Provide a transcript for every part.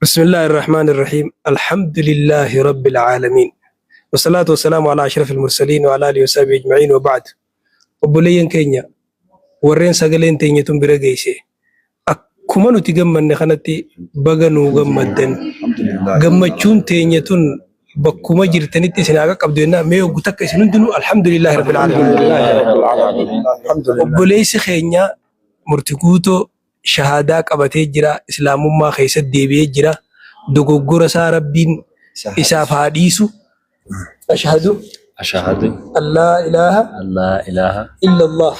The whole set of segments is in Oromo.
بسم الله الرحمن الرحيم الحمد لله رب العالمين والصلاة والسلام على أشرف المرسلين وعلى آله وصحبه أجمعين وبعد وبلين كينيا ورين سجلين تينيا تنبرة جيسي أكما نتجمع نخنتي بغنو جمدن جمتشون تينيا تون بكما جرتني تسناك قبضنا ميو قتك سنندنو الحمد لله رب العالمين وبليس خينيا مرتقوتو شهادة قبته جرا إسلام ما خيسد ديبي جرا دغغور سا ربين إساف حديثو أشهد أن لا إله إلا الله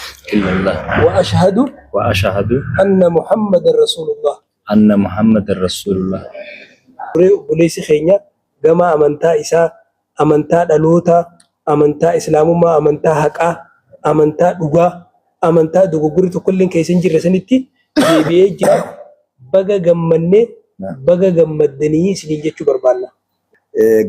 وأشهد أن محمد رسول الله بوليس خينيا جما أمنتا إسا أمنتا دلوتا أمنتا إسلام ما أمنتا حقا أمنتا دغا أمنتا دغغور تكلين كيسن جرا سنتي deebi'ee jira baga gammanne baga gammaddanii isiniin jechuu barbaanna.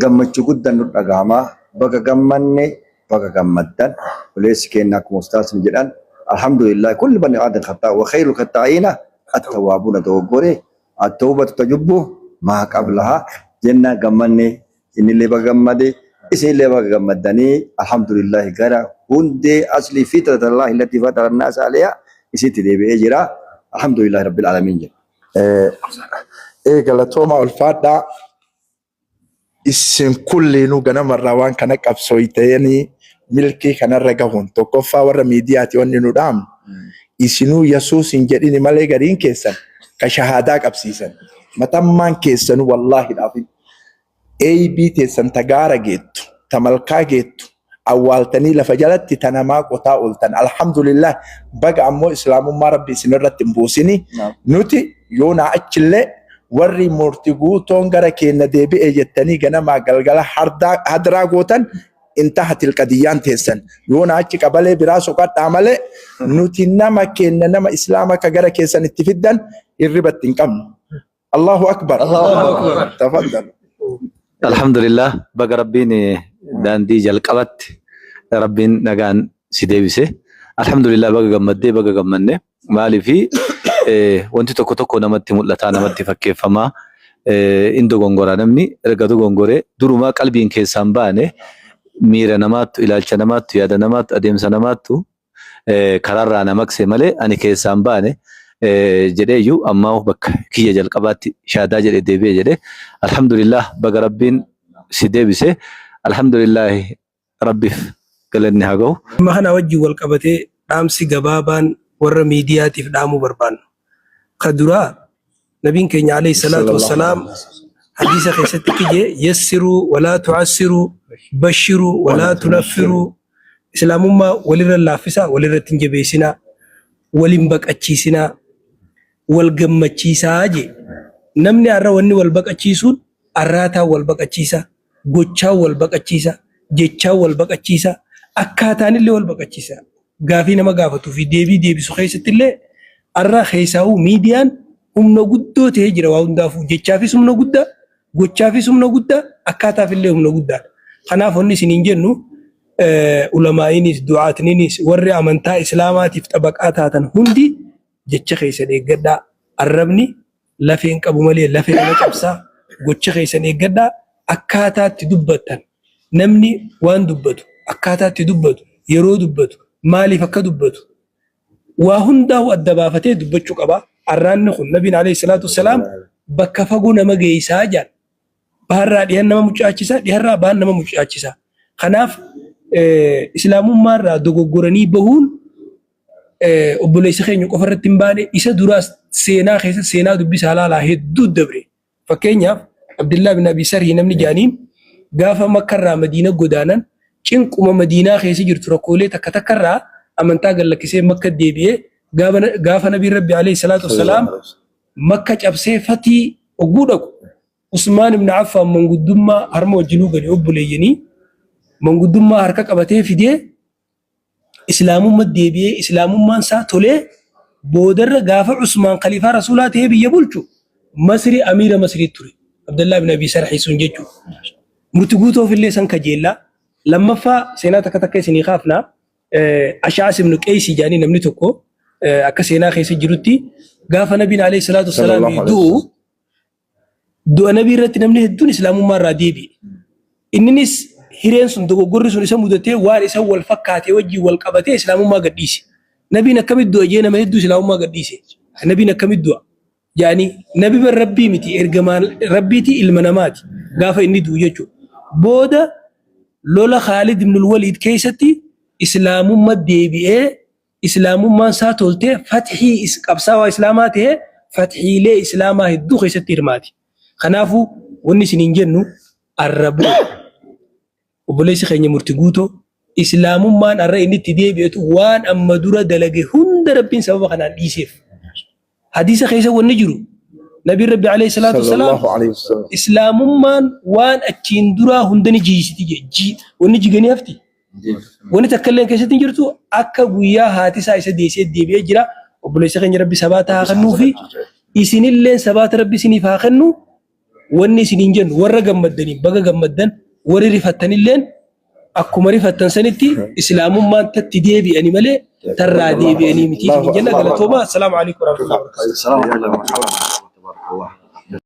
Gammachuu guddaan nu dhagahama baga gammanne baga gammaddan buleessi keenya akkuma ustaasin jedhan alhamdulillah kulli bani aadan khataa wa khayru khattaa'ina at-tawwabuna dogoggore at-tawbatu tajubbu maa qablaha jenna gammanne innillee baga gammade isinillee baga gammaddanii alhamdulillah gara hundee asli fitratallahi allati fatara an-naasa alayha isitti deebi'ee jira. الحمد لله رب العالمين. غلطوما الفادا اسم كل نو غنا مروان كان قبسويتيني ملكي كان رغون تو كفا ور ميدياتي ون نو دام اسنو يسوس انجدين مالي غرين كيسن كشهاده قبسيسن متمان كيسن والله العظيم اي بي تسن تغارا جيت تملكا جيت awwaaltanii lafa jalatti tanamaa qotaa ooltan alhamdulillah baga ammoo islaamummaa rabbi isinirratti hin buusini nuti yoona achillee warri murtii guutoon gara keenya deebi'ee jettanii ganamaa galgala hadraa gootan intahatil qadiyyaan teessan yoona achi qabalee biraa soqadhaa malee nuti nama keenya nama islaama ka gara keessan itti fiddan irribatti hin qabnu. Allahu akbar. Tafaddal. Alhamdulillah baga rabbiin daandii jalqabatti rabbiin nagaan si deebise alhamdulillah baga gammaddee baga gammanne maaliif wanti tokko tokko namatti mul'ata namatti fakkeeffama indo gongora namni erga dogongore duruma qalbiin keessaan baane miira namaattu ilaalcha namaattu yaada namaattu adeemsa namaattu kararraa namakse malee ani keessaan baane jedheeyyuu ammaa bakka kiyya jalqabaatti shaadaa jedhee deebi'e jedhe alhamdulillah baga rabbiin si deebise alhamdulillah rabbiif galanni haa ga'u. Amma kana wajjin wal qabatee dhaamsi gabaabaan warra miidiyaatiif dhaamuu barbaannu. Ka duraa nabiin keenya alayhi salaatu wassalaam hadiisa keessatti kijee yassiruu walaa tu'assiruu bashiruu walaa tunaffiruu islaamummaa walirra laaffisaa walirratti hin jabeessinaa waliin baqachiisinaa wal gammachiisaa jee namni har'a wanni wal baqachiisuun arraataa wal baqachiisa gochaa wal baqachiisa jechaa wal baqachiisa akkaataan illee wal baqachiisa gaafii nama gaafatuu fi deebii deebisu keessatti illee arraa keessaa'u miidiyaan humna guddoo ta'ee jira waa hundaafuu jechaafis humna guddaa gochaafis humna guddaa akkaataaf illee humna guddaa kanaaf wanni isiniin jennu ulamaa'inis du'aatininis warri amantaa islaamaatiif xabaqaa taatan hundi jecha keessan eeggadhaa arrabni lafeen qabu malee lafee nama cabsaa gocha keessan eeggadhaa akkaataatti dubbattan namni waan dubbatu akkaataatti dubbatu yeroo dubbatu maaliif akka dubbatu waa hundaa adda baafatee dubbachuu qaba. Arraanni kun nabiin alayhi salaatu wassalaam bakka fagoo nama geessaa jaan baharraa dhihan nama mucaachisa dhiharraa baan nama mucaachisa. Kanaaf islaamummaarraa dogoggoranii bahuun obboleessa keenya qofa irratti hin baane isa duraas seenaa keessa seenaa dubbisaa laalaa hedduu dabre. Fakkeenyaaf Abdullah bin Abi Sarhi namni jaaniin gaafa makkarraa madiina godaanan cinquma madiinaa keessa jirtu rakkoolee takka takkarraa amantaa gallakkisee makka deebi'ee gaafa nabii rabbi alayhi salaatu wassalaam makka cabsee fatii ogguu dhaqu Usmaan ibn Affaan manguddummaa harma wajjinuu gadi obboleeyyanii manguddummaa harka qabatee fidee islaamummaa deebi'ee islaamummaan isaa tolee boodarra gaafa Usmaan khaliifaa rasuulaa ta'ee biyya bulchu Masri amiira Masrii ture Abdullah ibn Abi Sarhi sun jechuudha. Murtii guutuuf illee san kajeellaa lammaffaa seenaa takka takka isinii kaafnaa Ash'as ibn Qays jaanii namni tokko akka seenaa keessa jirutti gaafa nabiin alayhi salaatu wassalaam du'u du'a nabii irratti namni hedduun islaamummaa irraa deebi'e. Inninis hireen sun dogoggorri sun isa mudatee waan isa wal fakkaatee wajjin wal qabatee islaamummaa gadhiise. Nabiin akkamitti du'a jee nama hedduu islaamummaa gadhiise. Nabiin akkamitti du'a? Yaani nabi bar rabbii miti ergamaan rabbiiti ilma namaati gaafa inni du'u jechuudha. Booda lola Khaalid ibn al-Walid keessatti islaamummaa deebi'ee islaamummaan isaa toltee fathii qabsaawaa islaamaa ta'ee fathiilee islaamaa hedduu keessatti hirmaati. Kanaafuu wanni isiniin jennu arraboo obboleessi keenya murtii guutoo islaamummaan arra inni itti deebi'etu waan amma dura dalage hunda rabbiin sababa kanaan dhiiseef. Hadiisa keessa wanni jiru nabiin rabbi alayhi salaatu wasalaam islaamummaan waan achiin duraa hunda ni jiisiti jee wanni jiganii hafti. Wanni takka illee keessatti hin jirtu akka guyyaa haati isaa isa deessee deebi'ee jira. Obboleessi keenya rabbi sabaata haa kennuu fi isinillee sabaata rabbi isiniif haa kennu. Wanni isiniin jennu warra gammaddaniin baga gammaddan warri rifattanilleen akkuma rifattan sanitti islaamummaan tatti deebi'anii malee tarraa deebi'anii miti. Isiniin jenna galatooma. Assalaamu alaikum warahmatullahi wabarakatuh.